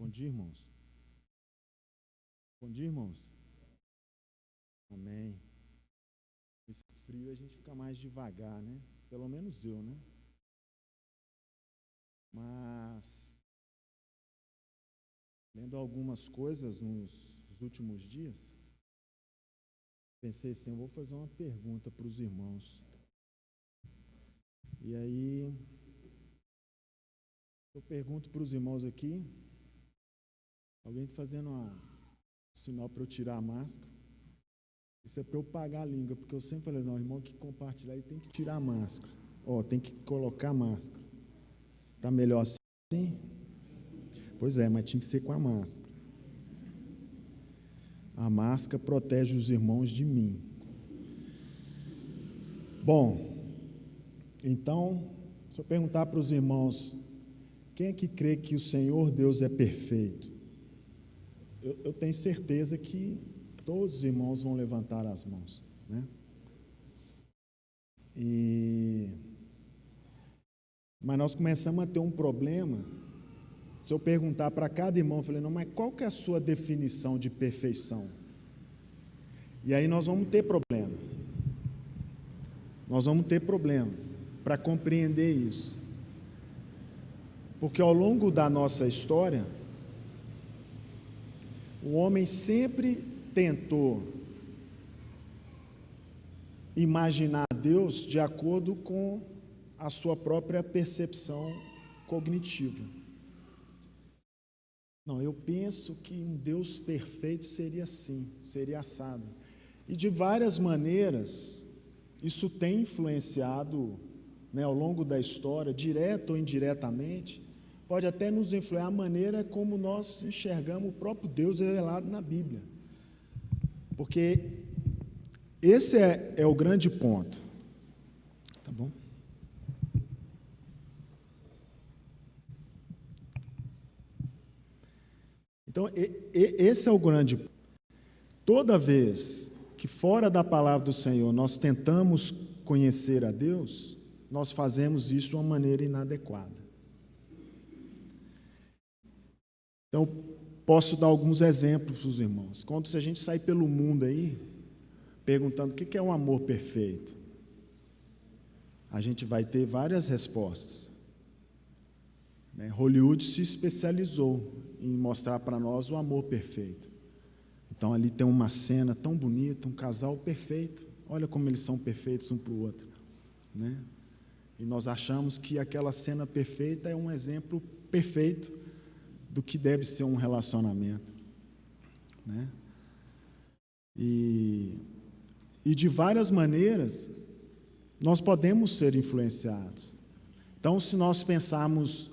Bom dia, irmãos. Bom dia, irmãos. Amém. Esse frio a gente fica mais devagar, né? Pelo menos eu, né? Mas, lendo algumas coisas nos últimos dias, pensei assim, eu vou fazer uma pergunta para os irmãos. E aí, eu pergunto para os irmãos aqui, alguém está fazendo um sinal para eu tirar a máscara? Isso é para eu pagar a língua, porque eu sempre falei, não, o irmão que compartilhar, ele tem que tirar a máscara. Tem que colocar a máscara. Está melhor assim? Pois é, mas tinha que ser com a máscara. A máscara protege os irmãos de mim. Bom, então, se eu perguntar para os irmãos, quem é que crê que o Senhor Deus é perfeito? Eu tenho certeza que todos os irmãos vão levantar as mãos, né? Mas nós começamos a ter um problema. Se eu perguntar para cada irmão, eu falei, não, mas qual que é a sua definição de perfeição? E aí nós vamos ter problema. Nós vamos ter problemas para compreender isso. Porque ao longo da nossa história, o homem sempre tentou imaginar Deus de acordo com a sua própria percepção cognitiva. Não, eu penso que um Deus perfeito seria assim, seria assado. E de várias maneiras, isso tem influenciado, né, ao longo da história, direto ou indiretamente, pode até nos influenciar a maneira como nós enxergamos o próprio Deus revelado na Bíblia. Porque esse é o grande ponto. Tá bom? Então, esse é o grande ponto. Toda vez que fora da palavra do Senhor nós tentamos conhecer a Deus, nós fazemos isso de uma maneira inadequada. Então, posso dar alguns exemplos para os irmãos. Quando a gente sai pelo mundo aí, perguntando o que é um amor perfeito, a gente vai ter várias respostas. Hollywood se especializou em mostrar para nós o amor perfeito. Então ali tem uma cena tão bonita, um casal perfeito, olha como eles são perfeitos um para o outro, né? E nós achamos que aquela cena perfeita é um exemplo perfeito do que deve ser um relacionamento, né? E de várias maneiras nós podemos ser influenciados. Então, se nós pensarmos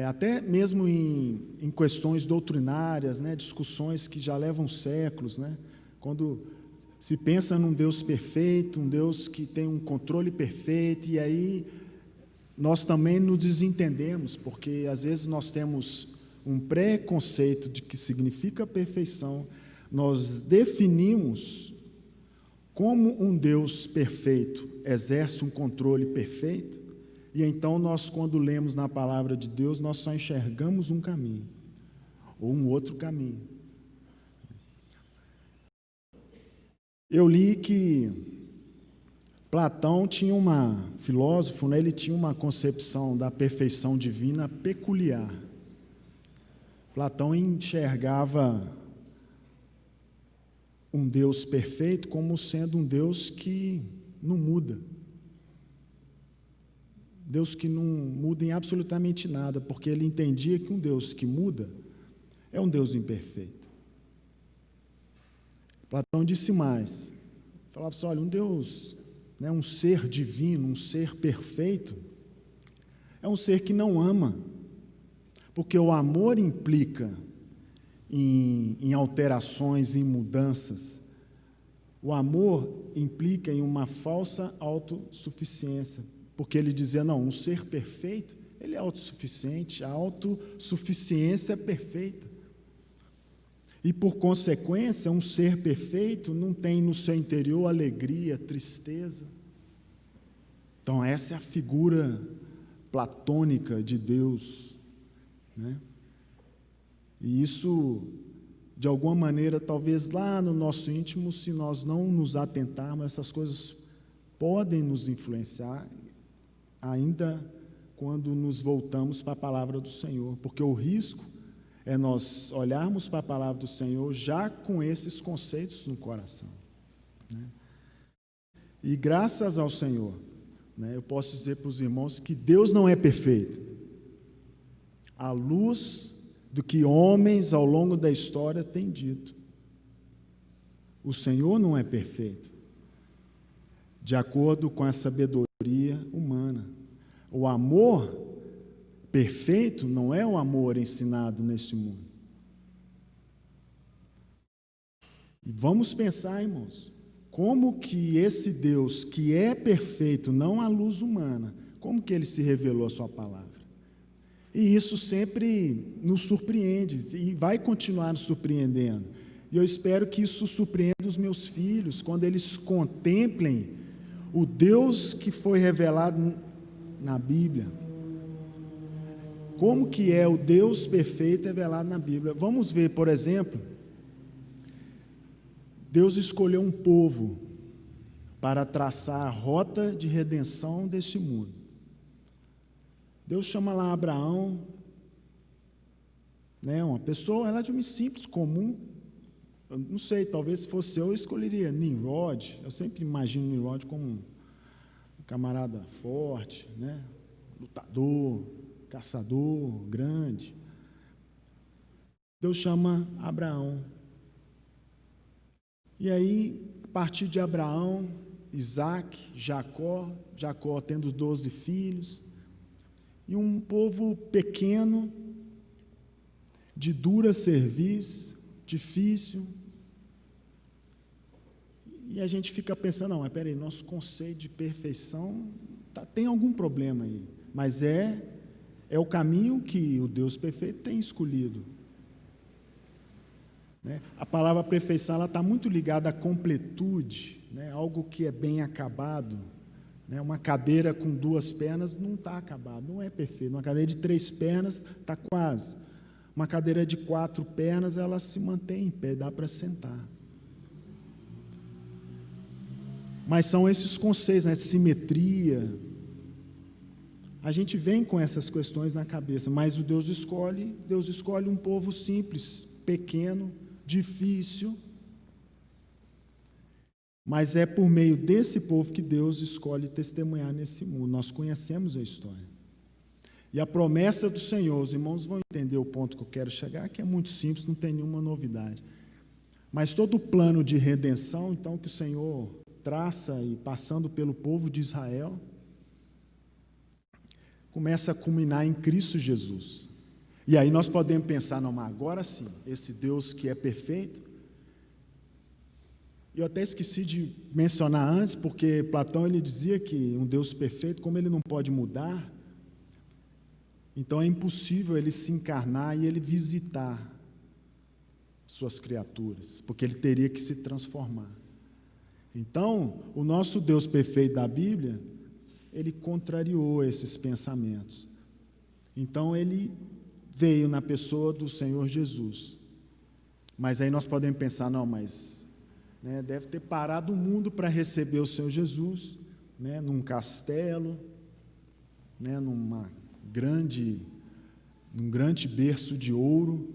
até mesmo em questões doutrinárias, né, discussões que já levam séculos, né, quando se pensa num Deus perfeito, um Deus que tem um controle perfeito, e aí nós também nos desentendemos, porque às vezes nós temos um preconceito de que significa perfeição, nós definimos como um Deus perfeito exerce um controle perfeito, e então nós, quando lemos na palavra de Deus, nós só enxergamos um caminho, ou um outro caminho. Eu li que Platão tinha filósofo, né, ele tinha uma concepção da perfeição divina peculiar. Platão enxergava um Deus perfeito como sendo um Deus que não muda. Deus que não muda em absolutamente nada, porque ele entendia que um Deus que muda é um Deus imperfeito. Platão disse mais, falava assim, olha, um Deus, né, um ser divino, um ser perfeito, é um ser que não ama, porque o amor implica em alterações, em mudanças. O amor implica em uma falsa autossuficiência, porque ele dizia, não, um ser perfeito, ele é autossuficiente, a autossuficiência é perfeita. E, por consequência, um ser perfeito não tem no seu interior alegria, tristeza. Então, essa é a figura platônica de Deus, né? E isso, de alguma maneira, talvez lá no nosso íntimo, se nós não nos atentarmos, essas coisas podem nos influenciar, ainda quando nos voltamos para a palavra do Senhor, porque o risco é nós olharmos para a palavra do Senhor já com esses conceitos no coração, né? E graças ao Senhor, né, eu posso dizer para os irmãos que Deus não é perfeito. À luz do que homens ao longo da história têm dito, o Senhor não é perfeito, de acordo com a sabedoria humana. O amor perfeito não é o amor ensinado neste mundo. E vamos pensar, irmãos, como que esse Deus, que é perfeito, não à luz humana, como que Ele se revelou a sua palavra? E isso sempre nos surpreende, e vai continuar nos surpreendendo. E eu espero que isso surpreenda os meus filhos, quando eles contemplem o Deus que foi revelado na Bíblia. Como que é o Deus perfeito revelado na Bíblia? Vamos ver, por exemplo, Deus escolheu um povo para traçar a rota de redenção deste mundo. Deus chama lá Abraão, né, uma pessoa relativamente simples, comum. Eu não sei, talvez se fosse eu escolheria Nimrod. Eu sempre imagino Nimrod como um camarada forte, né, lutador, caçador, grande. Deus chama Abraão. E aí, a partir de Abraão, Isaac, Jacó tendo 12 filhos, e um povo pequeno, de dura serviço, difícil. E a gente fica pensando, não, mas peraí, nosso conceito de perfeição tem algum problema aí, mas é o caminho que o Deus perfeito tem escolhido. Né? A palavra perfeição está muito ligada à completude, né? Algo que é bem acabado. Né? Uma cadeira com 2 pernas não está acabada, não é perfeito. Uma cadeira de 3 pernas está quase. Uma cadeira de 4 pernas, ela se mantém em pé, dá para sentar. Mas são esses conceitos, né? Simetria. A gente vem com essas questões na cabeça, mas Deus escolhe um povo simples, pequeno, difícil, mas é por meio desse povo que Deus escolhe testemunhar nesse mundo. Nós conhecemos a história. E a promessa do Senhor, os irmãos vão entender o ponto que eu quero chegar, que é muito simples, não tem nenhuma novidade. Mas todo o plano de redenção, então, que o Senhor traça, e passando pelo povo de Israel, começa a culminar em Cristo Jesus. E aí nós podemos pensar, não, mas agora sim, esse Deus que é perfeito. Eu até esqueci de mencionar antes, porque Platão ele dizia que um Deus perfeito, como ele não pode mudar, então é impossível ele se encarnar e ele visitar suas criaturas, porque ele teria que se transformar. Então, o nosso Deus perfeito da Bíblia, ele contrariou esses pensamentos. Então, ele veio na pessoa do Senhor Jesus. Mas aí nós podemos pensar, não, mas né, deve ter parado o mundo para receber o Senhor Jesus, né, num castelo, né, num grande berço de ouro,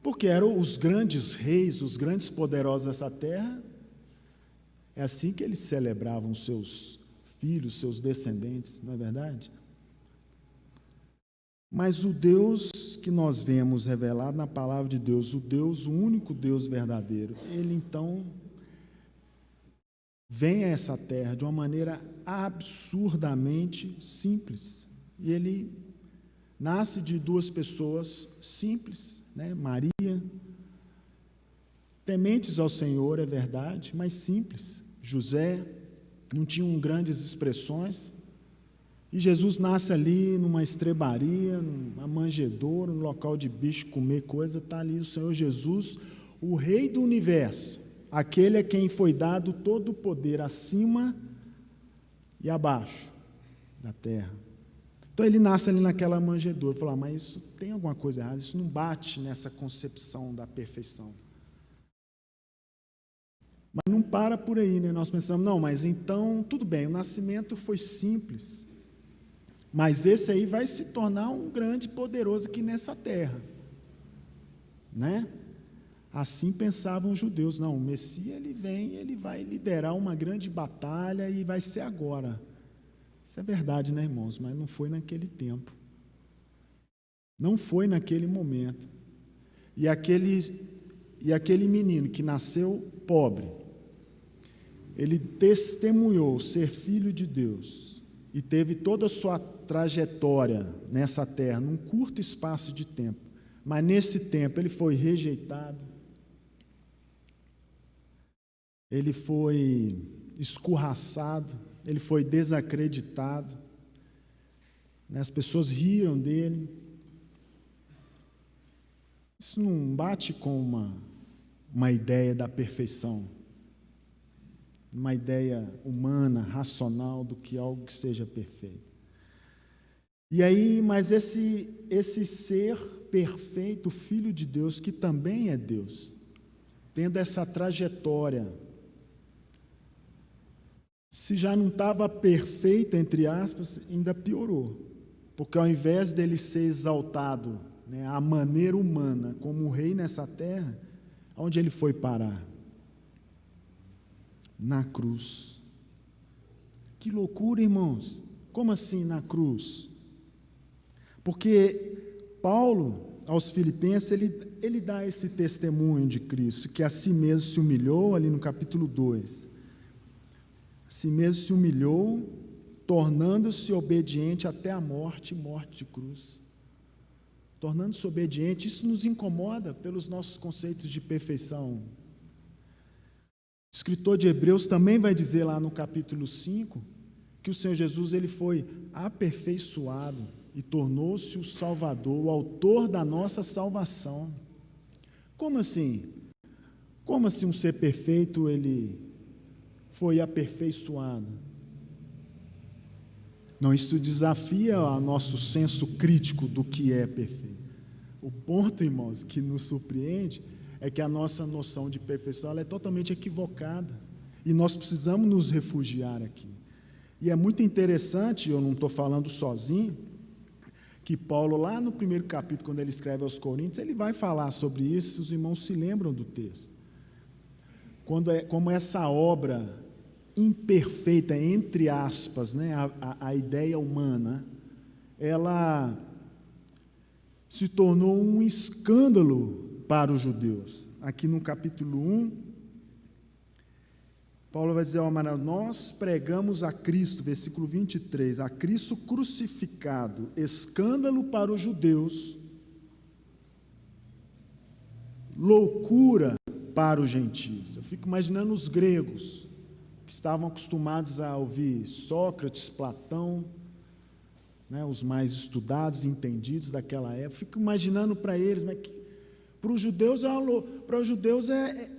porque eram os grandes reis, os grandes poderosos dessa terra. É assim que eles celebravam seus filhos, seus descendentes, não é verdade? Mas o Deus que nós vemos revelado na palavra de Deus, o único Deus verdadeiro, ele então vem a essa terra de uma maneira absurdamente simples. E ele nasce de 2 pessoas simples, né? Maria, tementes ao Senhor, é verdade, mas simples. José, não tinham grandes expressões. E Jesus nasce ali numa estrebaria, numa manjedoura, num local de bicho comer coisa, está ali o Senhor Jesus, o Rei do Universo, aquele a quem foi dado todo o poder acima e abaixo da terra. Então ele nasce ali naquela manjedoura, fala, mas isso tem alguma coisa errada, isso não bate nessa concepção da perfeição. Mas não para por aí, né? Nós pensamos, não, mas então, tudo bem, o nascimento foi simples, mas esse aí vai se tornar um grande poderoso aqui nessa terra, né? Assim pensavam os judeus, não, o Messias ele vem, ele vai liderar uma grande batalha e vai ser agora. Isso é verdade, né, irmãos? Mas não foi naquele tempo, não foi naquele momento. E aquele menino que nasceu pobre, ele testemunhou ser filho de Deus e teve toda a sua trajetória nessa terra, num curto espaço de tempo, mas nesse tempo ele foi rejeitado, ele foi escorraçado, ele foi desacreditado, né? As pessoas riram dele. Isso não bate com uma ideia da perfeição, uma ideia humana, racional, do que algo que seja perfeito. E aí, mas esse ser perfeito, Filho de Deus, que também é Deus, tendo essa trajetória, se já não estava perfeito, entre aspas, ainda piorou, porque ao invés dele ser exaltado, né, à maneira humana, como rei nessa terra, onde ele foi parar? Na cruz. Que loucura, irmãos! Como assim na cruz? Porque Paulo, aos Filipenses, ele dá esse testemunho de Cristo, que a si mesmo se humilhou, ali no capítulo 2. A si mesmo se humilhou, tornando-se obediente até a morte, morte de cruz. Tornando-se obediente, isso nos incomoda pelos nossos conceitos de perfeição. O escritor de Hebreus também vai dizer lá no capítulo 5, que o Senhor Jesus ele foi aperfeiçoado e tornou-se o Salvador, o autor da nossa salvação. Como assim? Como assim um ser perfeito ele foi aperfeiçoado? Não, isso desafia o nosso senso crítico do que é perfeito. O ponto, irmãos, que nos surpreende é que a nossa noção de perfeição ela é totalmente equivocada. E nós precisamos nos refugiar aqui. E é muito interessante, eu não estou falando sozinho, que Paulo, lá no primeiro capítulo, quando ele escreve aos Coríntios, ele vai falar sobre isso, se os irmãos se lembram do texto. Como essa obra imperfeita, entre aspas, né, a ideia humana, ela se tornou um escândalo para os judeus. Aqui no capítulo 1, Paulo vai dizer, mas nós pregamos a Cristo, versículo 23, a Cristo crucificado, escândalo para os judeus, loucura para os gentios. Eu fico imaginando os gregos, que estavam acostumados a ouvir Sócrates, Platão, né, os mais estudados e entendidos daquela época. Fico imaginando para eles, mas para os judeus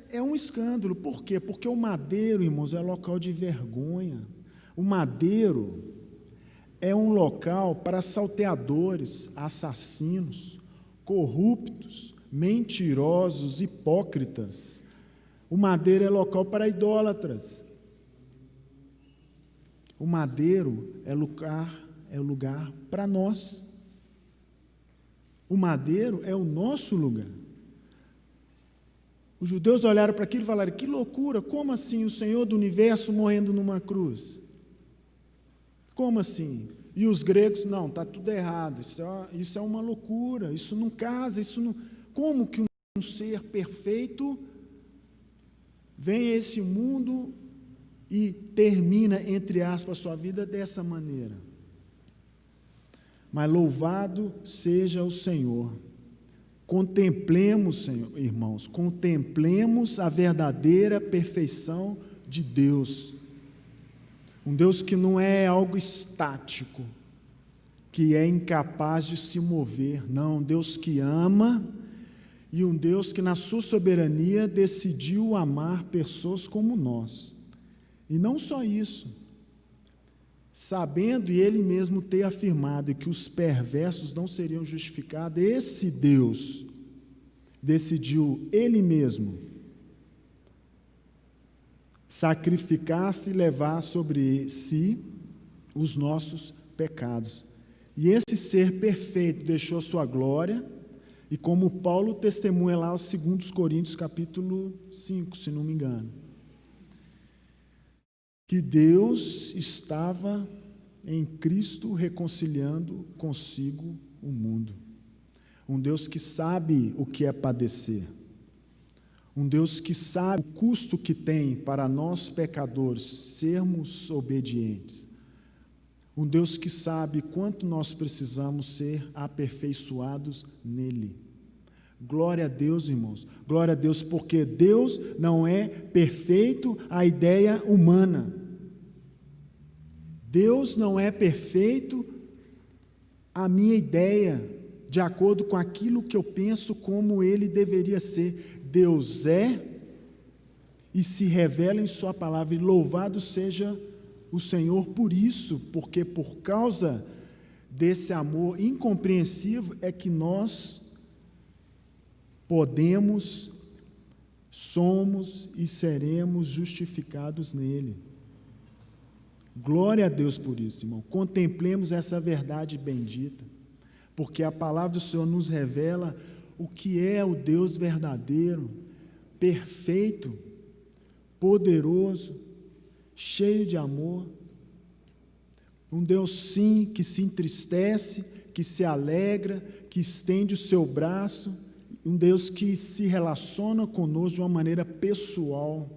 é um escândalo. Por quê? Porque o madeiro, irmãos, é local de vergonha. O madeiro é um local para salteadores, assassinos, corruptos, mentirosos, hipócritas. O madeiro é local para idólatras. O madeiro é lugar para nós. O madeiro é o nosso lugar. Os judeus olharam para aquilo e falaram, que loucura, como assim o Senhor do Universo morrendo numa cruz? Como assim? E os gregos, não, está tudo errado, isso é uma loucura, isso não casa, isso não... Como que um ser perfeito vem a esse mundo e termina, entre aspas, a sua vida dessa maneira? Mas louvado seja o Senhor. Contemplemos, Senhor, irmãos, contemplemos a verdadeira perfeição de Deus. Um Deus que não é algo estático, que é incapaz de se mover, não, um Deus que ama e um Deus que na sua soberania decidiu amar pessoas como nós. E não só isso, sabendo e ele mesmo ter afirmado que os perversos não seriam justificados, esse Deus decidiu ele mesmo sacrificar-se e levar sobre si os nossos pecados. E esse ser perfeito deixou sua glória, e como Paulo testemunha lá aos 2 Coríntios capítulo 5, se não me engano, que Deus estava em Cristo reconciliando consigo o mundo. Um Deus que sabe o que é padecer. Um Deus que sabe o custo que tem para nós pecadores sermos obedientes. Um Deus que sabe quanto nós precisamos ser aperfeiçoados nele. Glória a Deus, irmãos. Glória a Deus, porque Deus não é perfeito à ideia humana. Deus não é perfeito à minha ideia, de acordo com aquilo que eu penso como ele deveria ser. Deus é e se revela em sua palavra, e louvado seja o Senhor por isso, porque por causa desse amor incompreensível é que nós podemos, somos e seremos justificados nele. Glória a Deus por isso, irmão. Contemplemos essa verdade bendita, porque a palavra do Senhor nos revela o que é o Deus verdadeiro, perfeito, poderoso, cheio de amor. Um Deus, sim, que se entristece, que se alegra, que estende o seu braço. Um Deus que se relaciona conosco de uma maneira pessoal.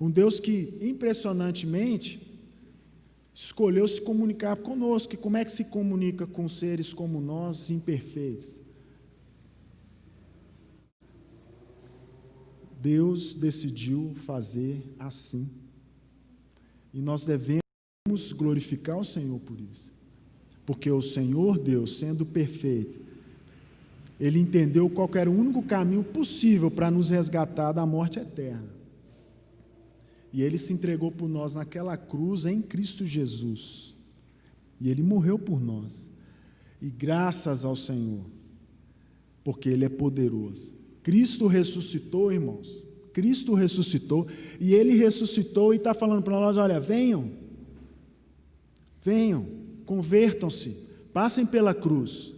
Um Deus que, impressionantemente, escolheu se comunicar conosco. E como é que se comunica com seres como nós, imperfeitos? Deus decidiu fazer assim. E nós devemos glorificar o Senhor por isso. Porque o Senhor Deus, sendo perfeito, Ele entendeu qual era o único caminho possível para nos resgatar da morte eterna. E Ele se entregou por nós naquela cruz em Cristo Jesus. E Ele morreu por nós. E graças ao Senhor, porque Ele é poderoso. Cristo ressuscitou, irmãos. Cristo ressuscitou. E Ele ressuscitou e está falando para nós, olha, venham, convertam-se, passem pela cruz.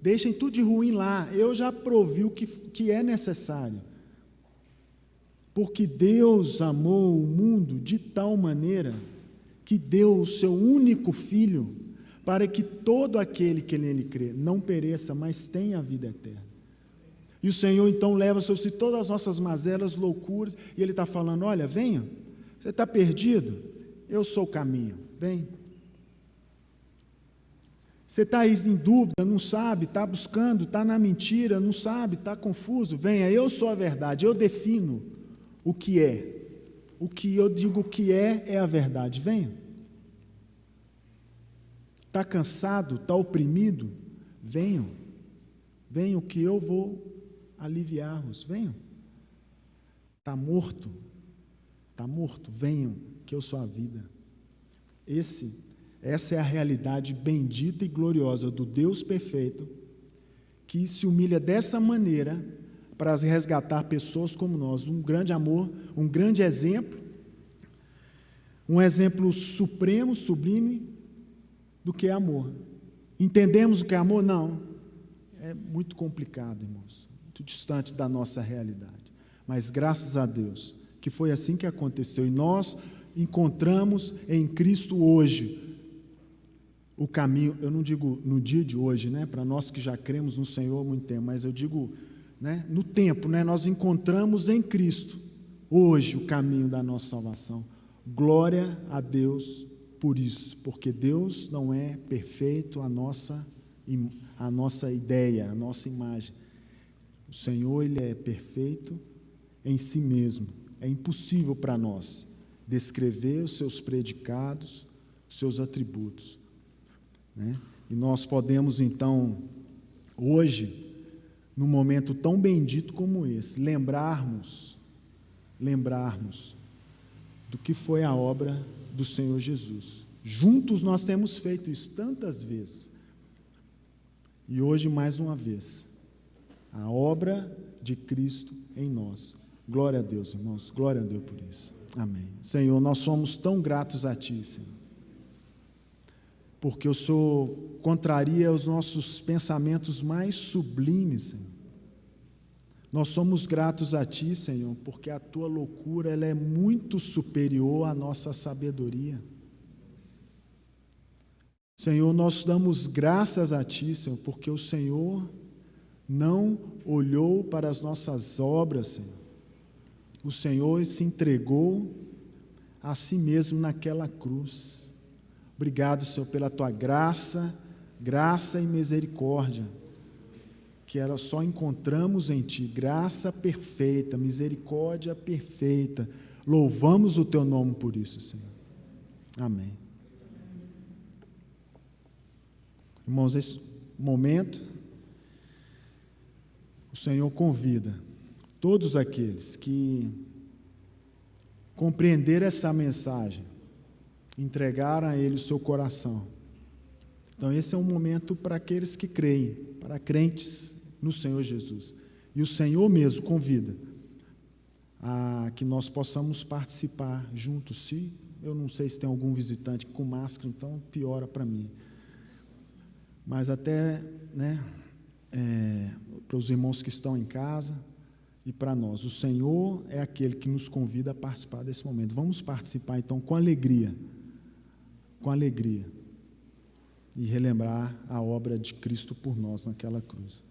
Deixem tudo de ruim lá. Eu já provi o que é necessário. Porque Deus amou o mundo de tal maneira que deu o seu único Filho para que todo aquele que nele crê não pereça, mas tenha a vida eterna. E o Senhor então leva sobre si todas as nossas mazelas, loucuras, e Ele está falando, olha, venha, você está perdido? Eu sou o caminho, vem. Você está aí em dúvida, não sabe, está buscando, está na mentira, não sabe, está confuso, venha, eu sou a verdade, eu defino o que é. O que eu digo que é a verdade, venha. Está cansado, está oprimido? Venham, venham que eu vou aliviar-vos, venham. Está morto, venham, que eu sou a vida. Essa é a realidade bendita e gloriosa do Deus perfeito, que se humilha dessa maneira para resgatar pessoas como nós. Um grande amor, um grande exemplo, um exemplo supremo, sublime do que é amor. Entendemos o que é amor? Não. É muito complicado, irmãos. Muito distante da nossa realidade, mas graças a Deus, que foi assim que aconteceu, e nós encontramos em Cristo hoje, o caminho, eu não digo no dia de hoje, né, para nós que já cremos no Senhor há muito tempo, mas eu digo, né, no tempo, né, nós encontramos em Cristo, hoje, o caminho da nossa salvação. Glória a Deus por isso, porque Deus não é perfeito a nossa ideia, a nossa imagem. O Senhor, Ele é perfeito em si mesmo. É impossível para nós descrever os seus predicados, os seus atributos, né? E nós podemos, então, hoje, num momento tão bendito como esse, lembrarmos do que foi a obra do Senhor Jesus. Juntos nós temos feito isso tantas vezes. E hoje, mais uma vez, a obra de Cristo em nós. Glória a Deus, irmãos, glória a Deus por isso. Amém. Senhor, nós somos tão gratos a Ti, Senhor, porque o Senhor contraria os nossos pensamentos mais sublimes, Senhor. Nós somos gratos a Ti, Senhor, porque a Tua loucura ela é muito superior à nossa sabedoria. Senhor, nós damos graças a Ti, Senhor, porque o Senhor não olhou para as nossas obras, Senhor. O Senhor se entregou a Si mesmo naquela cruz. Obrigado, Senhor, pela Tua graça e misericórdia, que ela só encontramos em Ti, graça perfeita, misericórdia perfeita. Louvamos o Teu nome por isso, Senhor. Amém. Irmãos, esse momento, o Senhor convida todos aqueles que compreenderam essa mensagem, entregaram a Ele o seu coração. Então, esse é um momento para aqueles que creem, para crentes no Senhor Jesus. E o Senhor mesmo convida a que nós possamos participar juntos. Se eu não sei se tem algum visitante com máscara, então piora para mim. Mas até, para os irmãos que estão em casa e para nós, o Senhor é aquele que nos convida a participar desse momento. Vamos participar então com alegria, e relembrar a obra de Cristo por nós naquela cruz.